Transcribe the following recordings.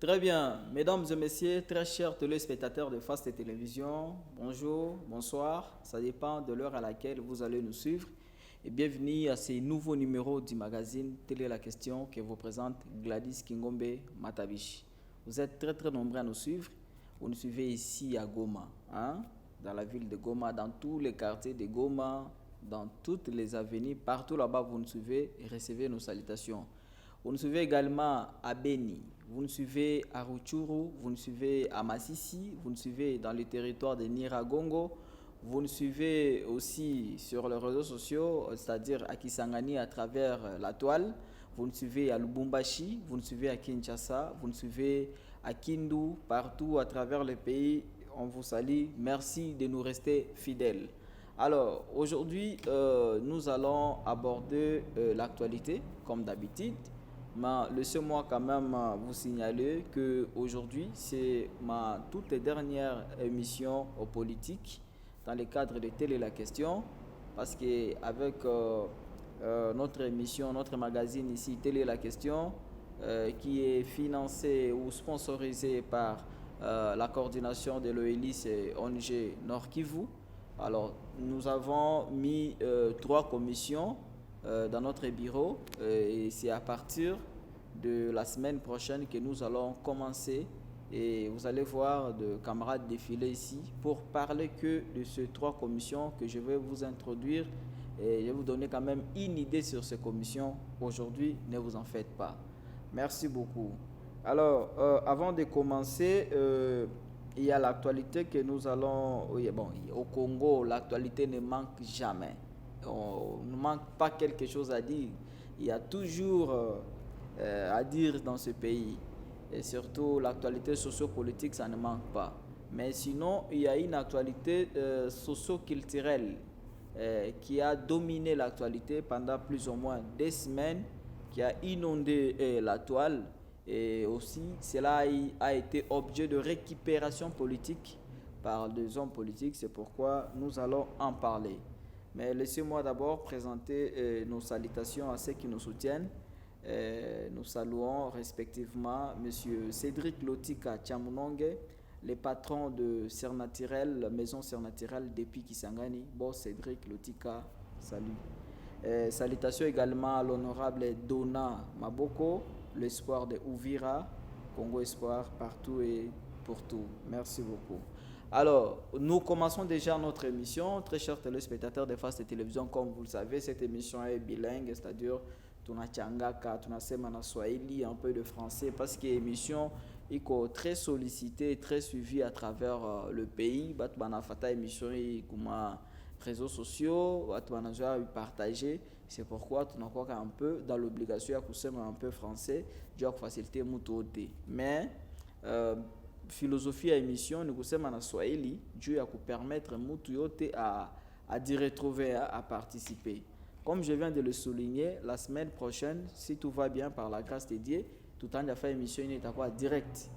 Très bien, mesdames et messieurs, très chers téléspectateurs de Fast Télévision, bonjour, bonsoir, ça dépend de l'heure à laquelle vous allez nous suivre. Et bienvenue à ce nouveau numéro du magazine Télé la question que vous présente Gladys Kingombe Matabishi. Vous êtes très nombreux à nous suivre. Vous nous suivez ici à Goma, hein, dans la ville de Goma, dans tous les quartiers de Goma, dans toutes les avenues, partout là-bas vous nous suivez et recevez nos salutations. Vous nous suivez également à Beni, vous nous suivez à Ruchuru, vous nous suivez à Massissi, vous nous suivez dans le territoire de Niragongo, vous nous suivez aussi sur les réseaux sociaux, c'est-à-dire à Kisangani à travers la toile, vous nous suivez à Lubumbashi, vous nous suivez à Kinshasa, vous nous suivez à Kindu, partout à travers le pays. On vous salue, merci de nous rester fidèles. Alors, aujourd'hui, nous allons aborder l'actualité, comme d'habitude. Mais laissez-moi quand même vous signaler que aujourd'hui c'est ma toute dernière émission politique dans le cadre de Télé la question, parce que avec notre émission, notre magazine ici Télé la question, qui est financé ou sponsorisé par la coordination de l'OELIS et ONG Nord Kivu. Alors, nous avons mis trois commissions dans notre bureau et c'est à partir de la semaine prochaine que nous allons commencer et vous allez voir de camarades défiler ici pour parler que de ces trois commissions que je vais vous introduire et je vais vous donner quand même une idée sur ces commissions aujourd'hui, ne vous en faites pas. Merci beaucoup. Alors, avant de commencer, il y a l'actualité que nous allons... Oui, bon, au Congo, l'actualité ne manque jamais. On ne manque pas quelque chose à dire. Il y a toujours à dire dans ce pays. Et surtout, l'actualité sociopolitique, ça ne manque pas. Mais sinon, il y a une actualité socio-culturelle qui a dominé l'actualité pendant plus ou moins des semaines, qui a inondé la toile. Et aussi, cela a été objet de récupération politique par des hommes politiques. C'est pourquoi nous allons en parler. Mais laissez-moi d'abord présenter nos salutations à ceux qui nous soutiennent. Nous saluons respectivement M. Cédric Lotika Tchamounongue, le patron de Sernatirel, Maison Sernatirel depuis Kisangani. Bon, Cédric Lotika, salut. Salutations également à l'honorable Dona Maboko, l'espoir de Ouvira, Congo Espoir, partout et pour tout. Merci beaucoup. Alors, nous commençons déjà notre émission. Très chers téléspectateurs de Fast Télévision, comme vous le savez, cette émission est bilingue, c'est-à-dire tuna changaka, tuna sema na Swahili, un peu de français, parce que l'émission est très sollicitée, très suivie à travers le pays. Bat bana fata émission kuma réseaux sociaux, bat bana joa partager. C'est pourquoi tu n'as un peu dans l'obligation de kusema un peu français, je vais faciliter mutote. Mais philosophie à émission ni kusema na Swahili, Dieu a permettre mutu yote à d'y retrouver, à participer. Comme je viens de le souligner, la semaine prochaine, si tout va bien par la grâce de Dieu, tout le temps de faire émission direct.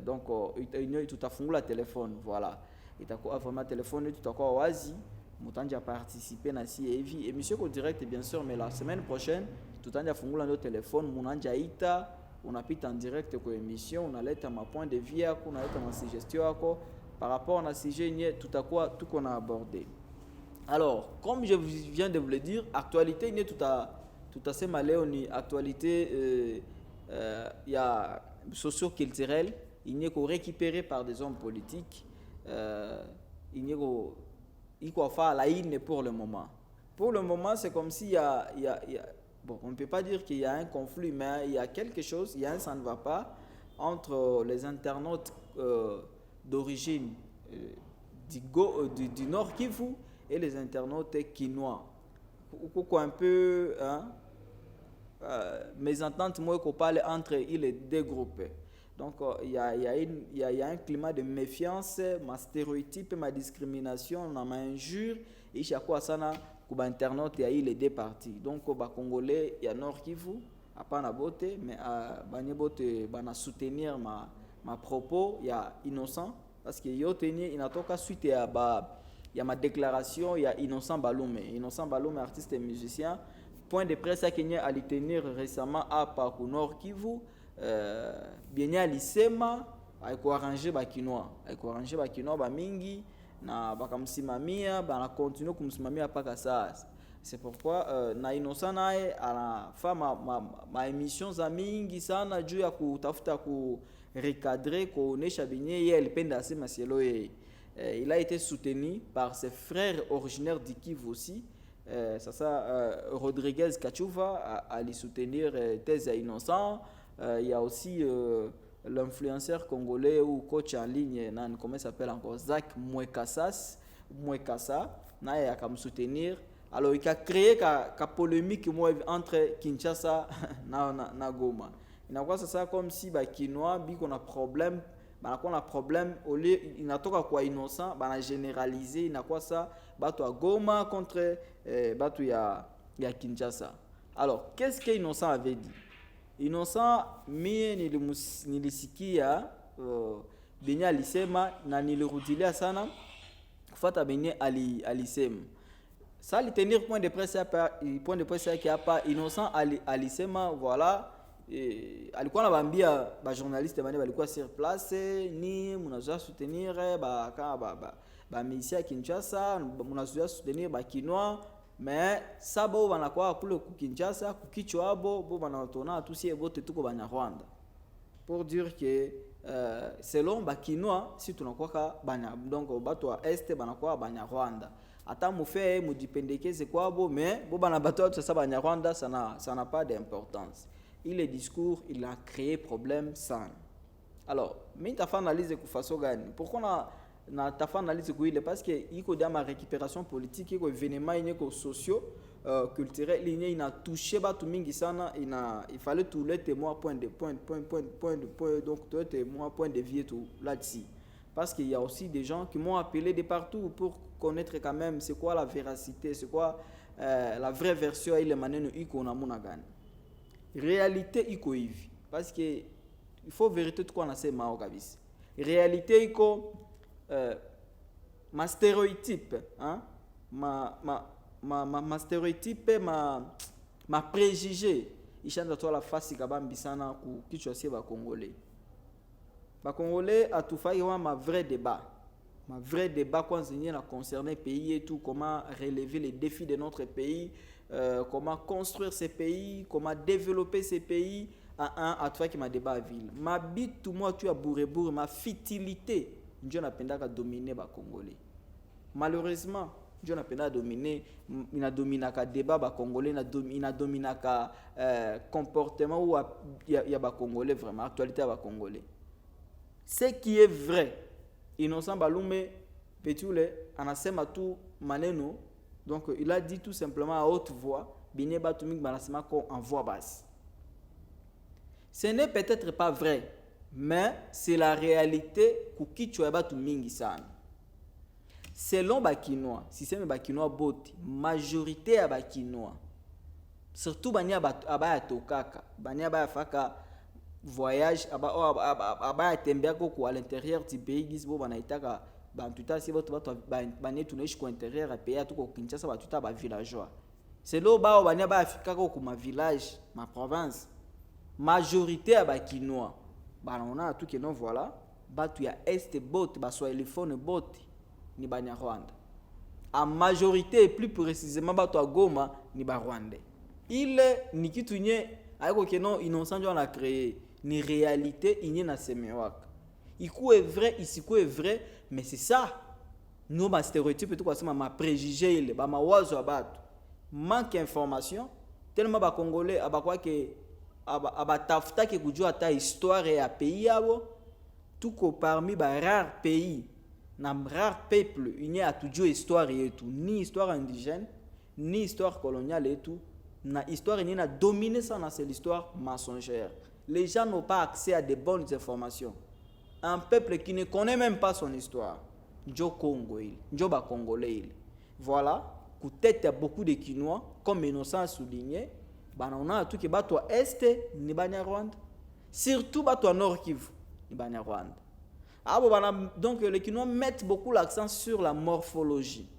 Donc, tout a fondé le téléphone, voilà. Il a vraiment téléphone, tout a oasi, moutant de participer à cette émission direct bien sûr, mais la semaine prochaine, tout le temps de fondé le téléphone, mon ita, on a pu en direct pour l'émission, on a l'aide à ma point de vue, on a l'aide à ma suggestion par rapport à ce sujet, tout qu'on a abordé. Alors, comme je viens de vous le dire, actualité n'est tout à fait malheureuse. Actualité, il y a socio-culturelle, il n'est qu'au récupéré par des hommes politiques. Il n'est qu'au faire la haine pour le moment. Pour le moment, c'est comme s'il y a bon, on ne peut pas dire qu'il y a un conflit, mais il y a quelque chose, il y a un ça ne va pas entre les internautes d'origine du Nord Kivu et les internautes quinois. Un peu, hein, mésentente, moi, qu'on parle entre les deux groupes. Donc, il y a un climat de méfiance, ma stéréotype, ma discrimination, ma injure, et chaque fois, ça n'a qu'au internaute, il y a les deux parties. Donc, au Congolais, il y a Nord Kivu, à pas na beauté, mais à Banyebote, bana soutenir ma propos, il y a innocent, parce que yo tenir, il n'a pas suite à il y a ma déclaration, il y a Innocent Baloume. Innocent Baloume, artiste et musicien. Point de presse à Kenya à tenir récemment à Parcours Nord Kivu. bien alisema haikuarrange bakinois, haikuarrange bakinois bamingi na bakamsimamia bana continue kumsimamia mpaka sasa. C'est pourquoi na Innocent naye anafaa ma émission za mingi sana juu ya kutafuta ku recadrer kuonesha binye yeye alipenda asema sielo yeye. Il a été soutenu par ses frères originaires du Kivu aussi. Rodriguez Kachuva allait soutenir thèse à Innocent. Il y a aussi l'influenceur congolais ou coach en ligne, comment il s'appelle encore, Zach Mwekasa, il a soutenir. Alors il a créé une polémique entre Kinshasa et Goma. Il a ça comme si Kinois on a problème. On a problème au lieu il n'a pas quoi Innocent a généralisé il n'a quoi ça bato à Goma contre bato ya Kinshasa. Alors qu'est-ce que Innocent avait dit? Innocent mie nilisikia benye alisema na nilirudilia sana kufuata benye alisema ça tenir point de presse yake hapa. Innocent alisema voilà. Alikuwa anabambia ba journaliste bane balikuwa sur place ni mnazoea soutenir ba misia Kinshasa, mnazoea soutenir ba Kinois, mais sabo banakuwa kule ku Kinshasa kukichwa abo banatona tusie bote tuko banya Rwanda pour dire que selon ba Kinois si tunakuwa banya donc bato wa est banakuwa banya Rwanda ata mufe mudipendekeze kwabo, mais bo bana bato wa sasa banya Rwanda ça n'a pas d'importance. Le discours, il a créé problème sans. Alors, mais tu as fait analyse de façon gagne. Pourquoi on a fait analyse de quoi? Parce que il y a ma récupération politique, il y a événements, il y a sociaux, culturels, il a touché tout mingi sana, il fallait tous les témoins point de donc tous les témoins point de vie tout là-dessus. Parce qu'il y a aussi des gens qui m'ont appelé de partout pour connaître quand même c'est quoi la véracité, c'est quoi la vraie version et les manières qu'on a monagane. Réalité iko hivi parce que il faut vérité tuko nasema au kabisa. Réalité iko ma stéréotype hein ma stéréotype ma préjugé ishanda tola fasi kabambi sana ku kichwa sie ba Congolais atufai wa ma vrai débat kwanza na concerner pays et tout, comment relever les défis de notre pays. Comment construire ces pays, comment développer ces pays à toi qui m'a débat à ville. Ma bite tout moi tu as bourré ma futilité, Dieu n'a pas dominer ba Congolais. Malheureusement, Dieu n'a pas dominer, il a dominé ka débat ba Congolais, il a dominé ka comportement où il y a ba Congolais vraiment actualité ba Congolais. Ce qui est vrai, Innocent Balume Petule anasema tu maneno. Donc il a dit tout simplement à haute voix, Bine Batumik Balasema en voix basse. Ce n'est peut-être pas vrai, mais c'est la réalité kuki tuaba tumingi sana. Selon Bakinois, si c'est Bakinois boti, majorité à Bakinois, surtout Bania abaya tokaka, Bania abaya faka voyage, abaya tembea ko à l'intérieur du pays gisbo banaitaka. Bantuta si votre bane tunaishi kwa intérieur ya pays tuko Kinshasa batuta ba villageois. C'est là ba banya ba Afrika ko ma village, ma province. Majorité ya ba Kinois. Banaona tout que non voilà, batu ya est bot, ba Swahiliphone bot ni banya Rwanda. En majorité plus précisément batu ya Goma ni ba Rwandais. Il ni kitu nye ayiko que non Innocent ndio a créé ni réalité inye na semewaka. Iku est vrai, ici est vrai, mais c'est ça. Nous, ma stéréotype, tout ça, ma préjugé, ma wazo abatu. Manque d'information, tellement ba Congolais, abakwa que abatafuta ke kujua ta histoire ya pays abo, tout ko parmi ba rare pays, na rare peuple, il n'y a toujours histoire et tout, ni histoire indigène, ni histoire coloniale et tout, na histoire il y a dominé ça dans cette histoire mensongère. Les gens n'ont pas accès à de bonnes informations. Un peuple qui ne connaît même pas son histoire. Njo Congo il, njo ba Congolais il. Voilà, peut-être beaucoup de Kinois, comme Innocent a souligné, on a tout que bato est ni banya Rwanda, surtout bato nord Kivu ni banya Rwanda. Donc les Kinois mettent beaucoup l'accent sur la morphologie.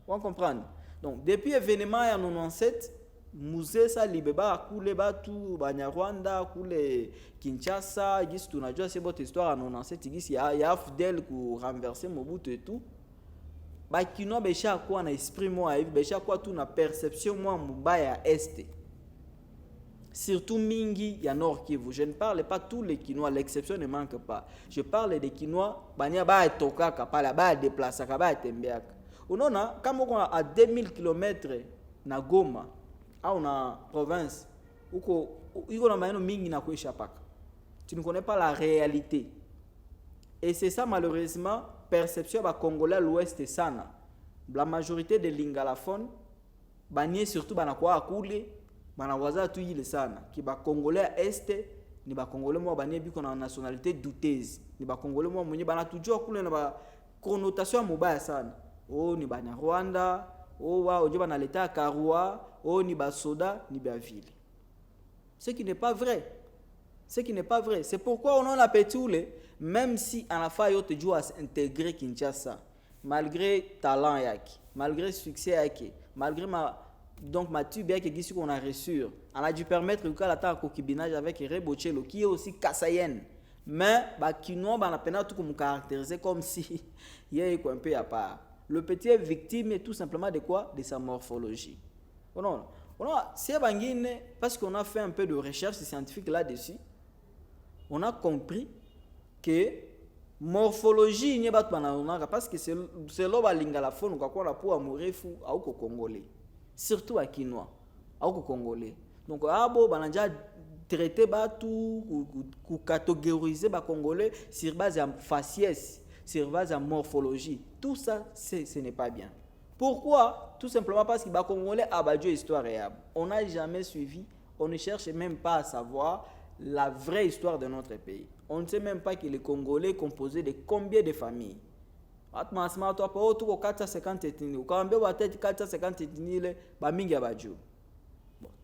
On comprend. Donc depuis l'événement en 97, musée ça libeba kule batu Banyarwanda kule Kinshasa gisi tunajua c'est votre histoire en 97 gisi ya Fidel ku renverser Mobutu et tout ba kinois besha kwa na esprit moi hivi besha kwa tu na perception moi mubaya est surtout mingi ya Nord Kivu. Je ne parle pas tous les Kinois, l'exception ne manque pas. Je parle des Kinois banya ba tokaka pala ba déplacaka ba tembeaka. Unaona kama uko à 2000 km na Goma au na province uko iko na maneno mingi na kuisha paka. Tu ne connais pas la réalité. Et c'est ça malheureusement perception ba Congolais à l'ouest sana. La majorité des lingalophones banye surtout banakuwa akule banawaza tu ile sana ki ba Congolais est ni ba Congolais mo banye biko na nationalité douteuse ni ba Congolais mo mwenye banatujua kule na ba connotation mubaya sana. Oh ni Banyarwanda, oh wa ojo bana leta Karua, oh ni ba soda ni ba ville. Ce qui n'est pas vrai. Ce qui n'est pas vrai. C'est pourquoi on en a pétoulé, même si en la fin yote joue à s'intégrer Kinshasa, malgré talent yaki, malgré succès yaki, malgré ma tube yaki qui qu'on a reçu, on a dû permettre que la temps coquibinage avec Rebochelo qui est aussi Kassayen. Mais bah Kinois bah on a peine tout comme caractériser comme si il y a un peu à part. Le petit est victime tout simplement de quoi? De sa morphologie. Oh non. C'est parce qu'on a fait un peu de recherche scientifique là-dessus, on a compris que morphologie n'est pas parce que c'est l'oba lingalaphone quoi qu'on a pour amourer fou au Congolais, surtout à Kinois, au Congolais. Donc abo bananja traiter batu ou catégoriser ba Congolais sur base de faciès, sur base de morphologie. Tout ça ce n'est pas bien. Pourquoi? Tout simplement parce que les Congolais abadjo histoire réelle. On n'a jamais suivi, on ne cherche même pas à savoir la vraie histoire de notre pays. On ne sait même pas que les Congolais composés de combien de familles. Atmasma toi pas autour de 450 ethnies. Quand on a 450 ethnies, ba mingi abadjo.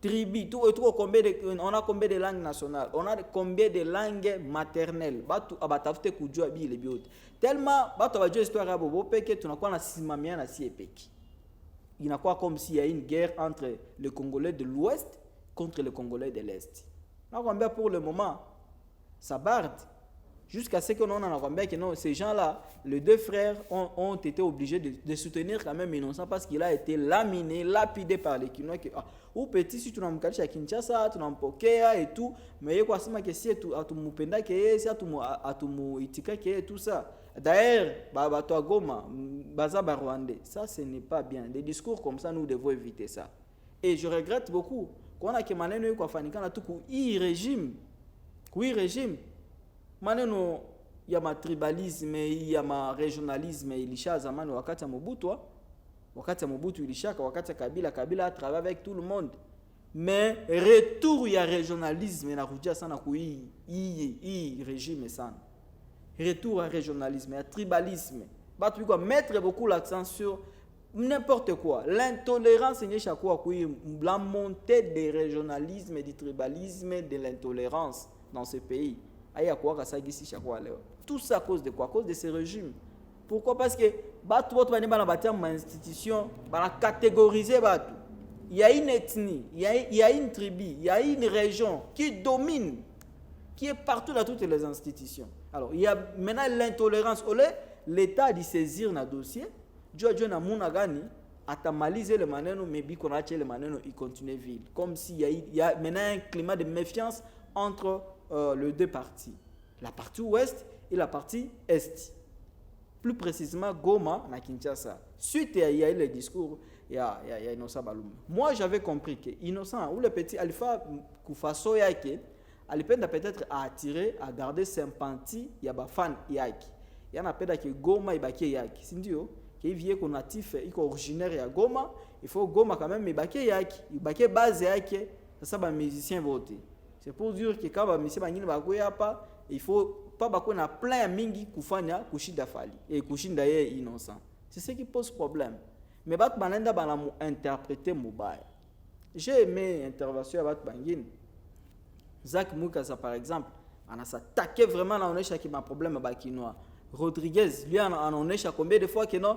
Tribu, on a combien de langues nationales? On a combien de langues maternelles? Batu abatafute kujua bi le biote. Tellement batu abadjo histoire ya bobo peke tunakuwa na simamia na si epeki. Il n'a quoi comme s'il y a une guerre entre les Congolais de l'Ouest contre les Congolais de l'Est. Donc, pour le moment, ça barde. Jusqu'à ce qu'on en a compris que non, ces gens-là, les deux frères ont été obligés de soutenir quand même Innocent parce qu'il a été laminé, lapidé par les Kinois. Ou petit, si tu n'as pas à Kinshasa, tu n'as pas Pokea et tout, mais il y a quoi que si tu as tout Mupenda qui est, si tu as tout Itika qui est, tout ça. D'ailleurs, Babato Goma, Bazaba Rwandais, ça ce n'est pas bien. Des discours comme ça, nous devons éviter ça. Et je regrette beaucoup qu'on a que maneno kwa fanika na tuku i régime. Oui régime. Maneno ya ma tribalisme, ya ma régionalisme ilisha zamani wakati ya Mobutu. Wakati ya Mobutu ilishaka, wakati ya Kabila a travaillé avec tout le monde. Mais retour ya régionalisme na kuja sana ku i régime sana. Retour à régionalisme, à tribalisme. Tu dois mettre beaucoup l'accent sur n'importe quoi. L'intolérance, la montée du régionalisme, du tribalisme, de l'intolérance dans ce pays. Tout ça à cause de quoi? À cause de ces régimes. Pourquoi? Parce que institution, catégoriser. Il y a une ethnie, il y a une tribu, il y a une région qui domine, qui est partout dans toutes les institutions. Alors, il y a maintenant l'intolérance. L'État dit saisir un dossier. Dieu na munagani atamaliser le maneno, mais bi konache le maneno, il continue ville. Comme s'il y a maintenant un climat de méfiance entre les deux parties. La partie ouest et la partie est. Plus précisément, Goma na Kinshasa. Suite, il y a eu le discours, il y a Innocent Baluma. Moi, j'avais compris que Innocent, ou le petit Alpha Koufaso Yake, elle peut peut-être attirer, à garder sympathie, il y a des fans yaki. Il y en a peut-être que Goma et Baké yaki. C'est dire que vient qu'on natif, il est originaire de Goma, il faut Goma quand même, mais Baké yaki, Baké base yaki, ça va musicien voter. C'est pour dire que quand monsieur Bangini Bakoya pas, il faut pas Bakoya na plein mingi kufanya kushinda fali et kushinda yeye innocent. C'est ce qui pose problème. Mais bat banenda bana mu interpréter mobile. J'ai aimé intervention avec Bangini. Zach Mukasa par exemple, on a s'attaqué vraiment à onesha qui m'a problème avec Kinois. Rodriguez, lui on onesha combien de fois que non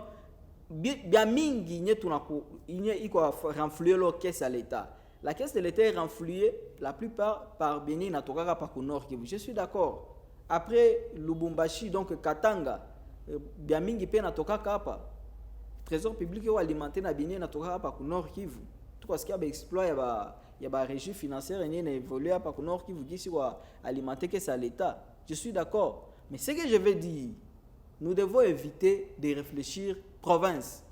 bien mingi nye tunako iko renflouer l'orchestre à l'état. La caisse de l'État est renflouée, la plupart par Bénin, Natokaka, par Nord Kivu. Je suis d'accord. Après Lubumbashi, donc Katanga, Biamingi pe Natokaka hapa. Trésor public est alimenté na Bénin, Natokaka par Nord Kivu. Tout ce qui a exploit, il y a des régies financières qui évolué par Nord Kivu qui sont alimenté que c'est l'État. Je suis d'accord. Mais ce que je veux dire, nous devons éviter de réfléchir province.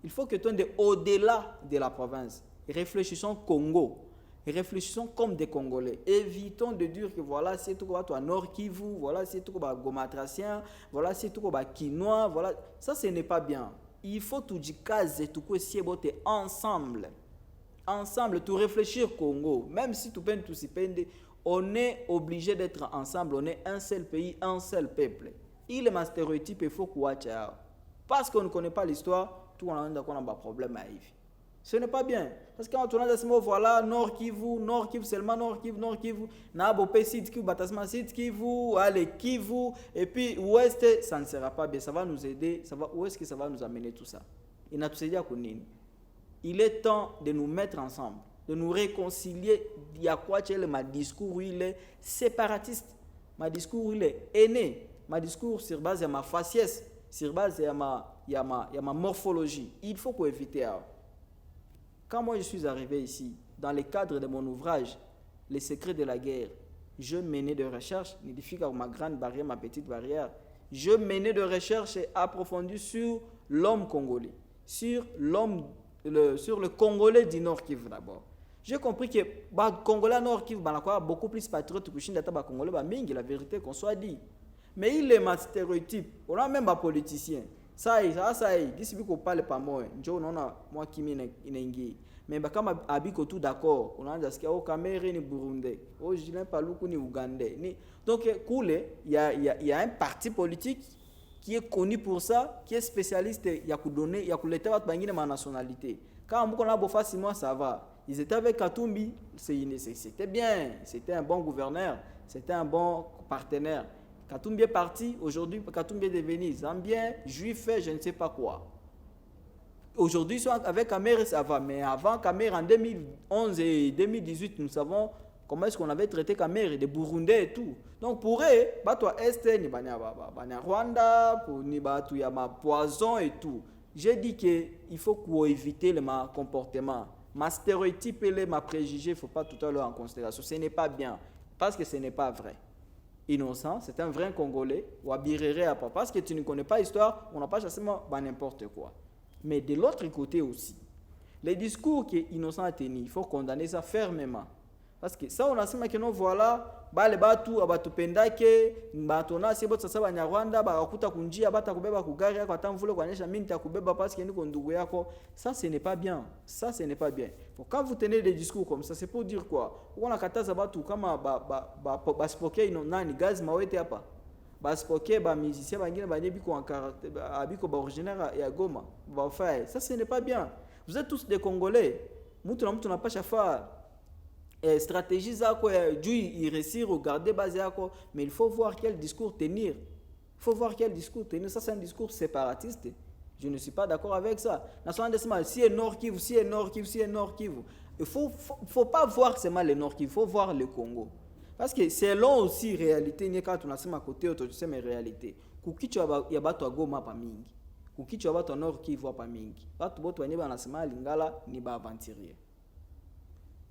Il faut que tu es au-delà de la province. Réfléchissons Congo. Réfléchissons comme des Congolais. Évitons de dire que voilà, c'est tout comme Nord Kivu, voilà, c'est tout comme Gomatracien, voilà, c'est tout comme Kinois, voilà. Ça, ce n'est pas bien. Il faut tout dire caser, tout quoi, si ensemble. Ensemble, tout réfléchir Congo. Même si tout peine, tout s'y peine, on est obligé d'être ensemble. On est un seul pays, un seul peuple. Il est un stéréotype, il faut quoi. Parce qu'on ne connaît pas l'histoire, tout le monde a un problème à vivre. Ce n'est pas bien. Parce que quand on a des mots, voilà, Nord Kivu, seulement Nord Kivu, Nabopé, Sud Kivu, Batasma, Sud Kivu, allez, Kivu, et puis Ouest, ça ne sera pas bien. Ça va nous aider, où est-ce que ça va nous amener tout ça? Il n'a tout à dire. Il est temps de nous mettre ensemble, de nous réconcilier. Il y a quoi, ma discours, il est séparatiste. Ma discours, il est aîné. Ma discours sur base de ma faciès, sur base de ma morphologie. Il faut qu'on évite. Quand moi je suis arrivé ici, dans le cadre de mon ouvrage, Les secrets de la guerre, je menais des recherches, n'identifie ma grande barrière, ma petite barrière. Je menais des recherches approfondies sur l'homme congolais, sur le Congolais du Nord Kivu d'abord. J'ai compris que les Congolais du Nord Kivu sont beaucoup plus patriotes que les Congolais, la vérité qu'on soit dit. Mais il est un stéréotype, on a même des politiciens. Ça y est, d'ici qu'on parle pas moi, moi qui m'inengi. Mais quand on tout d'accord, on a dit que au Cameroun ni Burundi, au Julien Paloukou ni Ougandais. Donc il y a un parti politique qui est connu pour ça, qui est spécialiste, il y a donné, il y a l'état de ma nationalité. Quand on a beau facilement ça va. Ils étaient avec Katumbi, c'était bien, c'était un bon gouverneur, c'était un bon partenaire. Katumbi est parti, aujourd'hui Katumbi est devenu Zambien, juif, je ne sais pas quoi. Aujourd'hui, avec Kamer, ça va, mais avant Kamer, en 2011 et 2018, nous savons comment est-ce qu'on avait traité Kamer, des Burundais et tout. Donc pour eux, toi Est, ni Rwanda, ni ma poison et tout. J'ai dit qu'il faut qu'on évite le comportement. Ma stéréotype et ma préjugé, il ne faut pas tout à l'heure en considération. Ce n'est pas bien, parce que ce n'est pas vrai. Innocent, c'est un vrai Congolais, ou abiréré à pas. Parce que tu ne connais pas l'histoire, on n'a pas chassement n'importe quoi. Mais de l'autre côté aussi, les discours qu'Innocent a tenus, il faut condamner ça fermement. Parce que ça, on a dit que nous voilà, les batu, abatu pendake, batona, c'est bon, ça va en Rwanda, barakuta kunjia, bata kubeba kugari, yako atamvule kwa nyesha minta kubeba parce que nous kondugu yako. Ça, ce n'est pas bien. Ça, ce n'est pas bien. Donc, quand vous tenez des discours comme ça, c'est pour dire quoi? On a kataza batu kama baspoke nani gaz mawete hapa. Baspoke ba musicien bangine ba nebiko en caractère abiko ba originaire ya Goma. Ba faire. Ça, ce n'est pas bien. Vous êtes tous des Congolais. Mutu n'a pas chafa. Stratégie il réussit à regarder base mais il faut voir quel discours tenir. Il faut voir quel discours tenir. Ça, c'est un discours séparatiste. Je ne suis pas d'accord avec ça. Si est Nord Kivu, si est Nord Kivu, si est Nord Kivu. Il faut pas voir seulement le Nord Kivu, il faut voir le Congo. Parce que c'est long aussi réalité. Quand on a à côté, tu sais mes réalités. Kukicho ya bato agoma pa mingi. Kukicho ya bato Nord Kivu pa mingi. Bato boto wanyeba nasema lingala ni ba aventurier.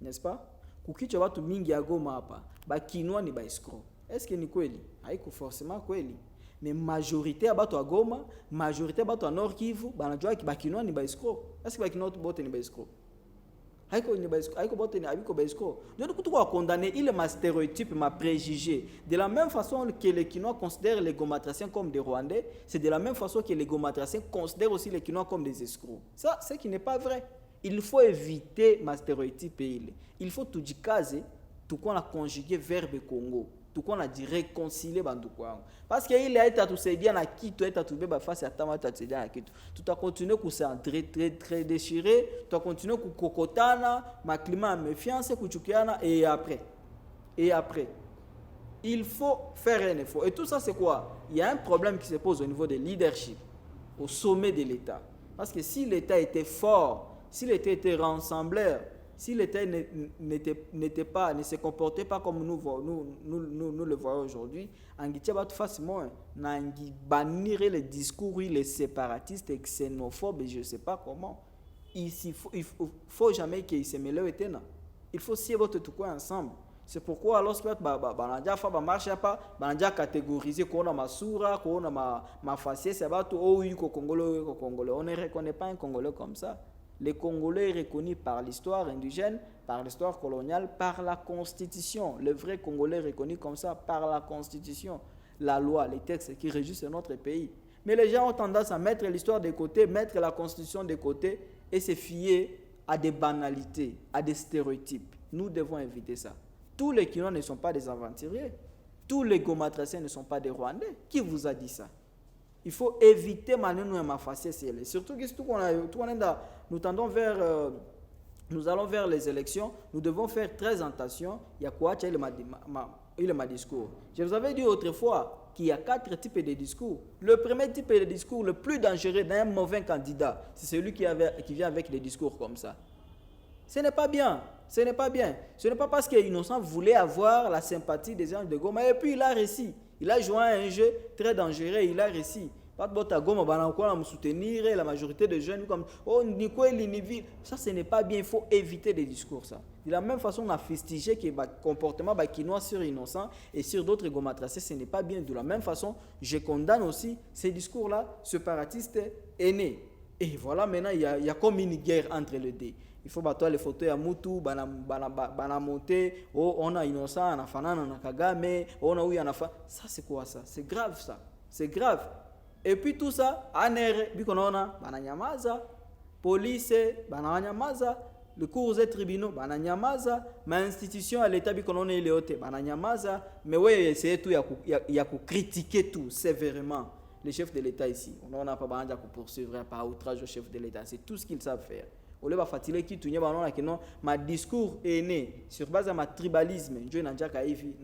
N'est-ce pas? Kukicho watu mingi ya Goma hapa, Bakinwa ni escroc. Est-ce que ni kweli? Haiko forcément kweli. Mais majorité ya batu ya Goma, majorité ya batu ya Nord Kivu, banajua ki Bakinwa ni escroc. Est-ce que Bakinwa bote ni escroc? Haiko ni escroc, haiko bote ni abiko escroc. Donc tout quoi condamner, il est ma stéréotype, ma préjugé. De la même façon que les Kinois considèrent les Gomatraciens comme des Rwandais, c'est de la même façon que les Gomatraciens considèrent aussi les Kinois comme des escrocs. Ça, c'est qui n'est pas vrai. Il faut éviter ma stéréotype. Il faut tout dire caser, tout qu'on a conjugué verbe Congo, tout qu'on a dit réconcilier bandukwa. Parce qu'il a été à tout se dire na qui tu es à tout bébé face à tamata te dire à qui tu as continué à s'entrer très déchiré, tu as continué à kokotana, ma climat méfiance kuchukiana et après il faut faire un effort. Et tout ça c'est quoi? Il y a un problème qui se pose au niveau de leadership, au sommet de l'État. Parce que si l'État était fort, si l'État était rassembleur, Si l'État ne se comportait pas comme nous le voyons aujourd'hui, Angitia va tout facilement bannir les discours, les séparatistes et xénophobes, et je ne sais pas comment. Ici, il faut jamais qu'ils se mêlent. Il faut scier votre tout quoi ensemble. C'est pourquoi lorsque bananja fa ba marche pas bananja catégoriser qu'on ma soura qu'on ma faciès c'est pas tout oh oui congolais on ne reconnaît pas un congolais comme ça. Les Congolais reconnus par l'histoire indigène, par l'histoire coloniale, par la constitution. Le vrai Congolais reconnu comme ça par la constitution, la loi, les textes qui régissent notre pays. Mais les gens ont tendance à mettre l'histoire de côté, mettre la constitution de côté et se fier à des banalités, à des stéréotypes. Nous devons éviter ça. Tous les Kinois ne sont pas des aventuriers. Tous les Gomatraciens ne sont pas des Rwandais. Qui vous a dit ça? Il faut éviter ma faciès. Surtout que nous tendons vers, nous allons vers les élections. Nous devons faire très attention. Il y a quoi? Il y a ma discours. Je vous avais dit autrefois qu'il y a 4 types de discours. Le premier type de discours, le plus dangereux d'un mauvais candidat, c'est celui qui vient avec des discours comme ça. Ce n'est pas bien. Ce n'est pas bien. Ce n'est pas parce qu'Innocent voulait avoir la sympathie des gens de Goma. Et puis il a réussi. Il a joué à un jeu très dangereux. Il a réussi. Pas de bota Goma, on me soutenir. La majorité des jeunes comme oh ça ce n'est pas bien. Il faut éviter des discours ça. De la même façon, on a fustigé que le comportement Kinois sur Innocent et sur d'autres Gomatracés, ce n'est pas bien. De la même façon, je condamne aussi ces discours-là séparatistes aînés. Et voilà, maintenant, il y a comme une guerre entre les deux. Il faut battre les photos à Moutou, bana monter, oh, on a Innocent, on a Fanan, on a Kagame, on a oui, on a fa. Ça, c'est quoi ça? C'est grave ça. C'est grave. Et puis tout ça, ANR, bikonona, bana nyamaza, police, bana nyamaza, le cours des tribunaux, bana nyamaza, ma institution à l'état bikonona il est haute, bana nyamaza, mais ouais, c'est tout, il y a critiquer tout sévèrement. Les chefs de l'État ici, on n'a pas besoin de poursuivre par outrage au chef de l'État, c'est tout ce qu'ils savent faire. On va fatiguer qui tourne ma discours est né sur base de ma tribalisme. Je n'ai pas kaifi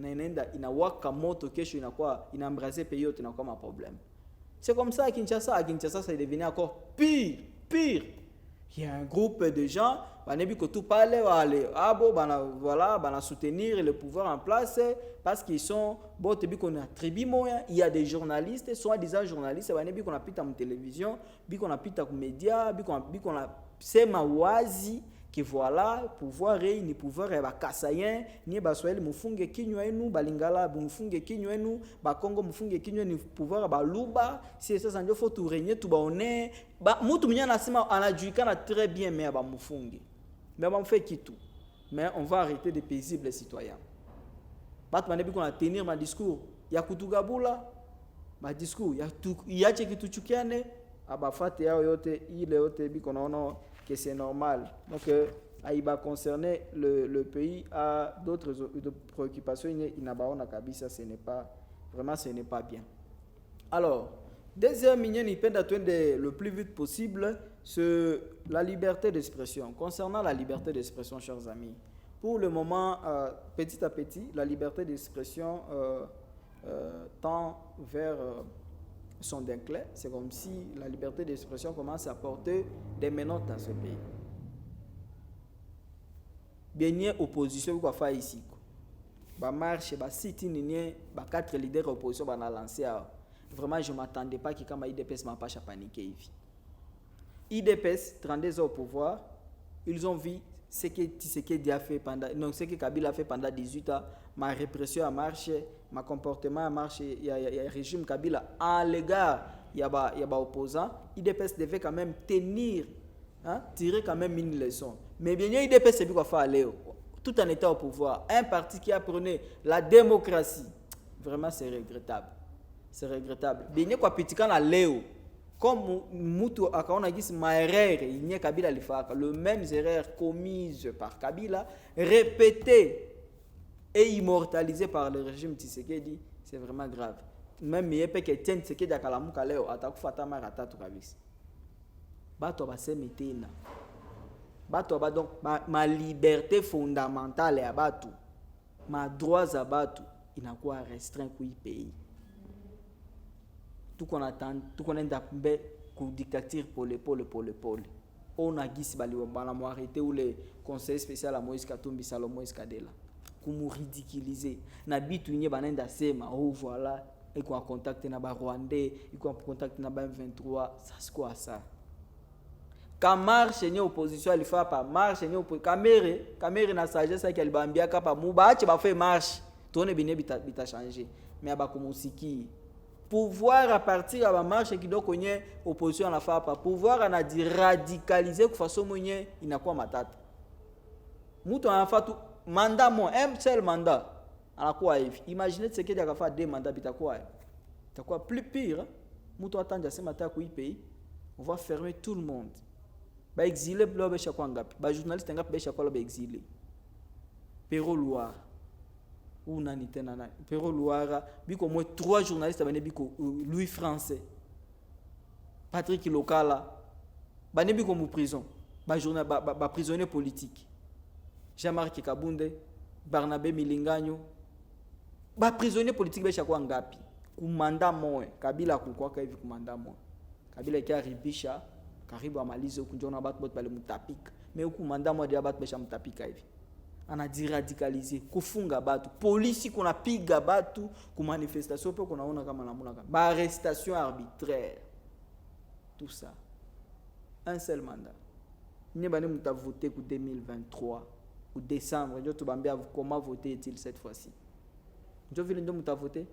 ina waka moto kesho inakuwa inaembraser pays yote inakuwa ma problème. C'est comme ça à Kinshasa ça est devenu encore pire. Il y a un groupe de gens banebi ko tout parler voilà soutenir le pouvoir en place parce qu'ils sont botebi qu'on a tribu moya. Il y a des journalistes soi-disant journalistes banebi qu'on a pita en télévision, bi qu'on a pita aux médias, bi qu'on a c'est ma wazi que voilà pouvoir réunir pouvoir ba kasayen ni ba swahili mufunge kinywa enu balingala mufunge kinywa enu ba Congo mufunge kinywa ni pouvoir ba luba si ça ndio faut tout régner tout ba one ba mutu mnyana nasema anajuikana très bien mais ba mufunge mais ba fait kitu mais on va arrêter de paisibles citoyens bat manebi qu'on a tenir ma discours ya kutugabula ma discours ya kitu chukiane abafate yao yote ile yote biko naona que c'est normal. Donc il va concerner le pays à d'autres préoccupations inabaona kabisa, ce n'est pas bien. Alors, deuxième minienne ipenda twende le plus vite possible, c'est la liberté d'expression. Concernant la liberté d'expression, chers amis, pour le moment, petit à petit, la liberté d'expression tend vers son déclin. C'est comme si la liberté d'expression commence à porter des menottes dans ce pays. Bien opposition quoi faire ici. Ba marche, ba siti nini, ba 4 leaders opposition ba na lancé. Vraiment je m'attendais pas que comme IDPS m'a pas paniquer ici. IDPS 32 ans au pouvoir, ils ont vu ce que Tshisekedi a fait ce que Kabila a fait pendant 18 ans, ma répression a marché, ma comportement a marché, il y a régime Kabila à l'égard, il y a opposants, IDPS devait quand même tirer quand même une leçon. Mais bien IDPS c'est quoi faire aller tout en étant au pouvoir, un parti qui apprenait la démocratie, vraiment c'est regrettable. C'est regrettable. Bien quoi petit quand la Léo comme Moutou akaona gis ma erreur il Kabila lifaka le même erreur commise par Kabila répétée et immortalisée par le régime Tshisekedi, c'est vraiment grave. Même yepe que tient Tshisekedi akalamuka leo atakufuata mara tatu kabisa. Bato basemetena. Bato ba donc ma liberté fondamentale ya batu, ma droits à batu inakuwa restreint kwa pays. Tout qu'on attend, tout qu'on est d'après pour dictature pour l'épaule. on a gisi bali bana arrêté ou le conseil spécial à Moïse Katumbi Salomon Iskadela kumu ridiculiser na bitu nye banenda sema oh voilà et qu'on a contacté na ba Rwandais et qu'on a contacté na ba M23 ça c'est quoi ça quand marche ni opposition elle fait pas marche ni caméra na sagesse qu'elle bambia kapa muba ache ba fait marche tone bine bita changer mais aba kumusiki pouvoir à partir à la marche qui doit connaître opposition à la FAPA pouvoir à dire radicaliser de façon moyen il n'a quoi matata mouton a fait tout mandat moi un seul mandat à la quoi imaginez ce qu'il y a fait deux mandats bita quoi t'as quoi plus pire mouton attend à ce matin quoi pays on va fermer tout le monde ba exilé blobe chaque fois ngap ba journaliste ngap be chaque fois ba exilé Pero Loire ou nani tenana Pero Loire biko moi 3 journalistes bane biko Louis Français Patrick Lokala bane biko mu prison ba prisonnier politique Jean-Marc Kabunde Barnabé Milinganyo ba prisonnier politique be chaque ngapi kumanda moe Kabila kulikuwa ka hivi kumanda moe Kabila kia ribisha karibu amalize kunjona bat bot bale mutapika mais kumanda moe dia bat besha mutapika hivi ana radicaliser kufunga batu polisi kuna piga batu ku manifestation pe kunaona kama namuna kama ba arrestation arbitraire tout ça un seul mandat ni bani muta voter ku 2023 ou décembre ndio tubambia comment voter est-il cette fois-ci ndio vile ndio muta voter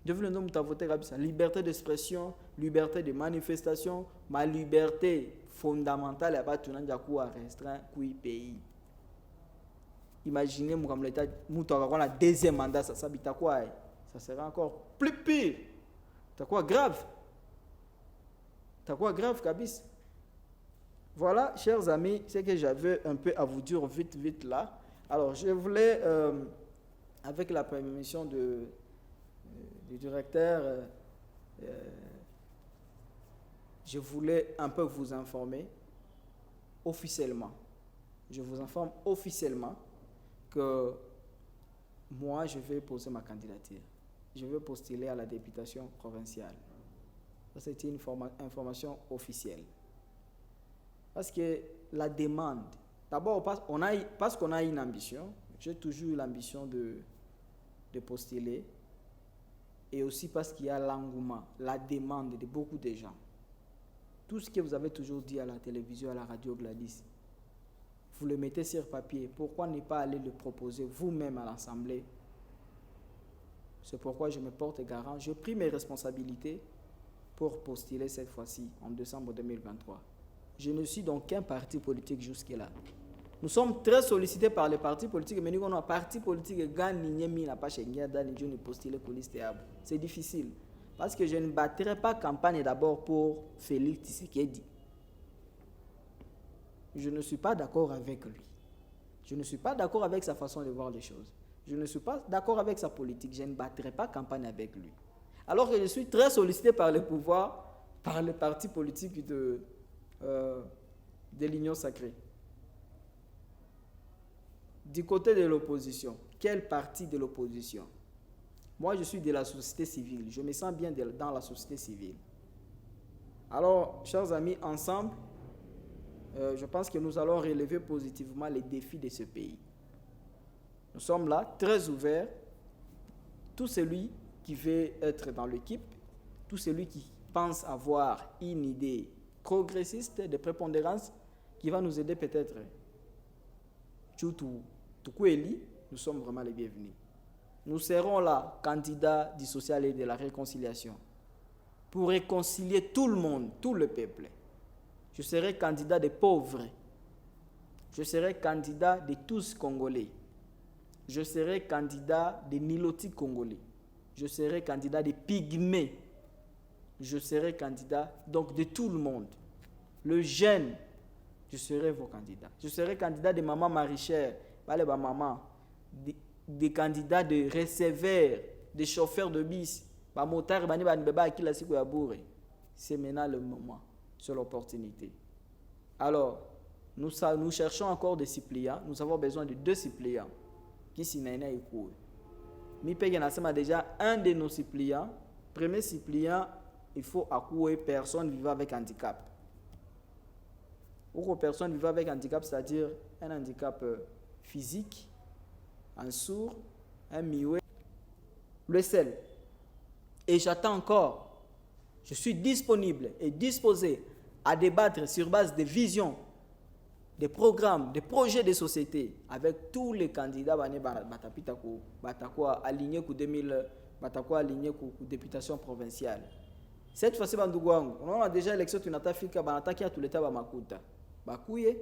ndio vile ndio muta voter kabisa liberté d'expression liberté de manifestation ma liberté fondamentale ya batu nanja ku restreint ku pays. Imaginez comme l'État a un deuxième mandat, ça s'habite à quoi? Ça sera encore plus pire. T'as quoi grave? T'as quoi grave, Kabis? Voilà, chers amis, ce que j'avais un peu à vous dire vite là. Alors, je voulais, avec la permission du directeur, je voulais un peu vous informer officiellement. Je vous informe officiellement que moi, je vais poser ma candidature. Je vais postuler à la députation provinciale. Ça, c'est une information officielle. Parce que la demande, d'abord, parce qu'on a une ambition, j'ai toujours eu l'ambition de postuler, et aussi parce qu'il y a l'engouement, la demande de beaucoup de gens. Tout ce que vous avez toujours dit à la télévision, à la radio Gladys, vous le mettez sur papier. Pourquoi ne pas aller le proposer vous-même à l'Assemblée? C'est pourquoi je me porte garant. Je pris mes responsabilités pour postuler cette fois-ci, en décembre 2023. Je ne suis donc qu'un parti politique jusque-là. Nous sommes très sollicités par les partis politiques, mais nous avons un parti politique qui n'a pas postuler pour liste. C'est difficile. Parce que je ne battrai pas campagne d'abord pour Félix Tshisekedi. Je ne suis pas d'accord avec lui. Je ne suis pas d'accord avec sa façon de voir les choses. Je ne suis pas d'accord avec sa politique. Je ne battrai pas campagne avec lui. Alors que je suis très sollicité par le pouvoir, par les partis politiques de l'Union sacrée. Du côté de l'opposition, quel parti de l'opposition? Moi, je suis de la société civile. Je me sens bien dans la société civile. Alors, chers amis, ensemble, je pense que nous allons relever positivement les défis de ce pays. Nous sommes là, très ouverts. Tout celui qui veut être dans l'équipe, tout celui qui pense avoir une idée progressiste de prépondérance qui va nous aider peut-être. Nous sommes vraiment les bienvenus. Nous serons là, candidats du social et de la réconciliation, pour réconcilier tout le monde, tout le peuple. Je serai candidat des pauvres. Je serai candidat de tous Congolais. Je serai candidat des Nilotiques Congolais. Je serai candidat des Pygmées. Je serai candidat donc de tout le monde. Le jeune, je serai vos candidats. Je serai candidat des mamans maraîchères, des candidats de receveurs, des chauffeurs de bus, c'est maintenant le moment. Sur l'opportunité. Alors, nous cherchons encore des suppléants. Nous avons besoin de 2 suppléants. Qui s'y n'a pas eu. Nous avons déjà un de nos suppléants. Premier suppléant, il faut accouer personne vivant avec handicap. Ou aux personnes vivant avec handicap, c'est-à-dire un handicap physique, un sourd, un muet, le sel. Et j'attends encore. Je suis disponible et disposé à débattre sur base des visions, des programmes, des projets de société avec tous les candidats alignés pour 2000, alignés pour députation provinciale. Cette fois-ci, on a déjà l'élection tunatafika banataki ya tuleta ba makuta. Bakuye,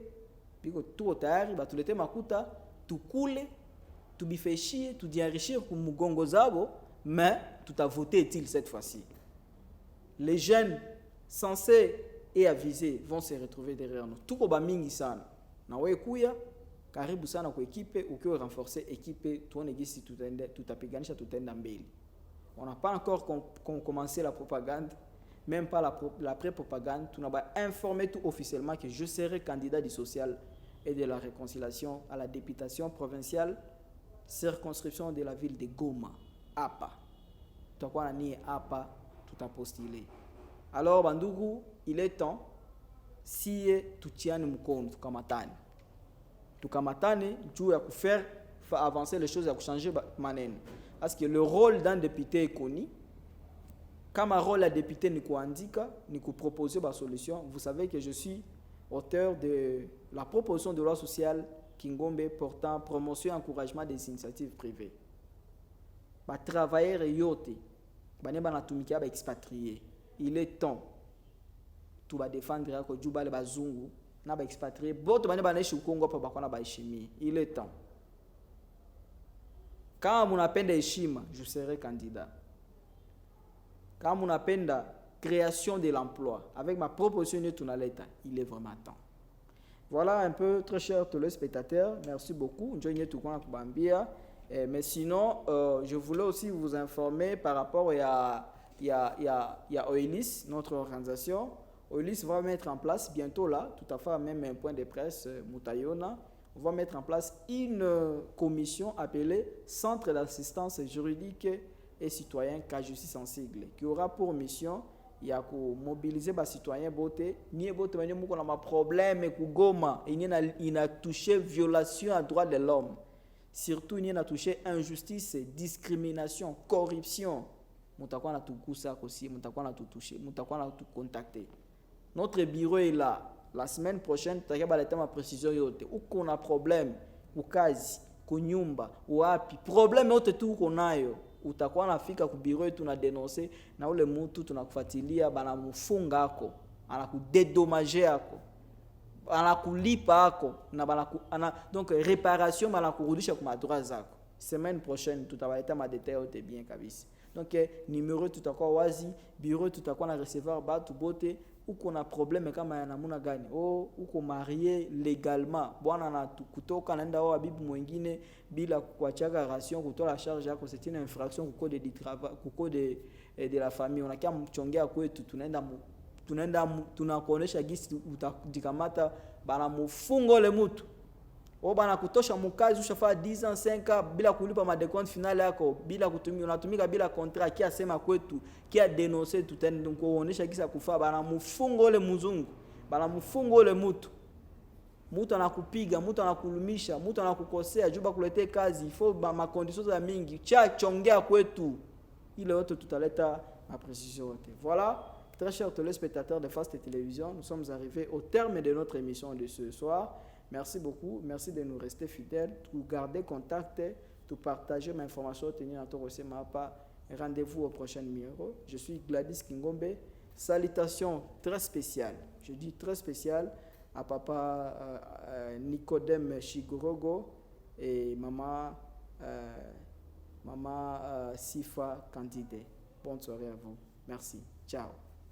biko tuko tayari batulete makuta, tukule, tubifeshie, tudienrichir pour mugongo zabo, mais tout a voté est-il cette fois-ci. Les jeunes censés et avisés vont se retrouver derrière nous. Tuko ba mingi sana. Na wewe kuya karibu sana kwa equipe ukiwa renforcer equipe tuone gisi tutapiganisha tutenda mbele. On n'a pas encore commencé la propagande, même pas la pré-propagande. Tu n'as pas informé tout officiellement que je serai candidat du social et de la réconciliation à la députation provinciale, circonscription de la ville de Goma, APA. Tu as ni APA, tout a postulé. Alors, Bandougou, il est temps, si tu tiens le moukono, tu kamatane, tu as faire avancer les choses, à changer manen. Parce que le rôle d'un député est connu. Quand ma rôle à député ni kuandika, ni proposer ma solution, vous savez que je suis auteur de la proposition de loi sociale Kingombe portant promotion et encouragement des initiatives privées. Ba travailleurs et yote, ba ne ba natumikia ba expatriés. Il est temps tu vas défendre ko juba le bazungu na ba expatriés. Boto ba ne ba na ishi Kongo pa ba kona ba ishimi. Il est temps. Quand on appelle heshima, je serai candidat. Quand on appelle la création de l'emploi, avec ma proposition de Tunaleta, il est vraiment temps. Voilà un peu, très chers téléspectateurs, merci beaucoup. Mais sinon, je voulais aussi vous informer par rapport à OELIS, notre organisation. OELIS va mettre en place bientôt là, tout à fait même un point de presse, Moutayona. On va mettre en place une commission appelée Centre d'assistance juridique et citoyen cas justice en sigle, qui aura pour mission de mobiliser les citoyens boté, ni boté mais nous avons un problème ku Goma, il a touché violation à droits de l'homme, surtout il a touché injustice, discrimination, corruption. Mutakwa na tukusa aussi, mutakwa na touché, mutakwa na tout contacter. Notre bureau est là. La semaine prochaine, tu as ma précision yote. Ou qu'on a problème, ou kazi, ou nyumba, ou api. Problème yote tout qu'on a yo. Ou takuwa na fika ku bureau tu na dénoncer na ule mtu tunakufuatilia bana mufunga ako, anakudedommager ako. Anakulipa ako na bana donc réparation bana kurudisha kwa droit zako. Semaine prochaine tutabaleta ma détail yote bien kabisa. Donc numéro tutakuwa wazi, bureau tutakuwa na recevoir batu bote. Ou qu'on a problème kama ya namuna gani ou qu'on marié légalement bwana na kutoka naenda wa bibi mwingine bila kuachaga ration kutoa charge yako, c'est une infraction au code du travail, au code de la famille. On a kia mchongea kwetu tunakuonesha gisi utajikamata bana mfungo le mtu o bana kutosha mkazi ushafaa 10 ans 5 ans bila kulipa ma décompte final yako, bila kutumia unatumika bila contrat, kia sema kwetu kia dénoncer tutende kuonesha kisa kufa bana mfungo le mzungu, bana mfungo le mtu anakupiga, mtu anakulumisha, mtu anakukosea juba kulete kazi, il faut ma conditions za mingi cha chongea kwetu, ile yote tutaleta ma précision. Voilà, très chers téléspectateurs de Fast Télévision, nous sommes arrivés au terme de notre émission de ce soir. Merci beaucoup, merci de nous rester fidèles, de garder contact, de partager mes informations, tenir à toi aussi ma part. Rendez-vous au prochain numéro. Je suis Gladys Kingombe. Salutations très spéciales. Je dis très spéciales à papa Nicodème Chigorogo et maman Sifa Candidé. Bonne soirée à vous. Merci. Ciao.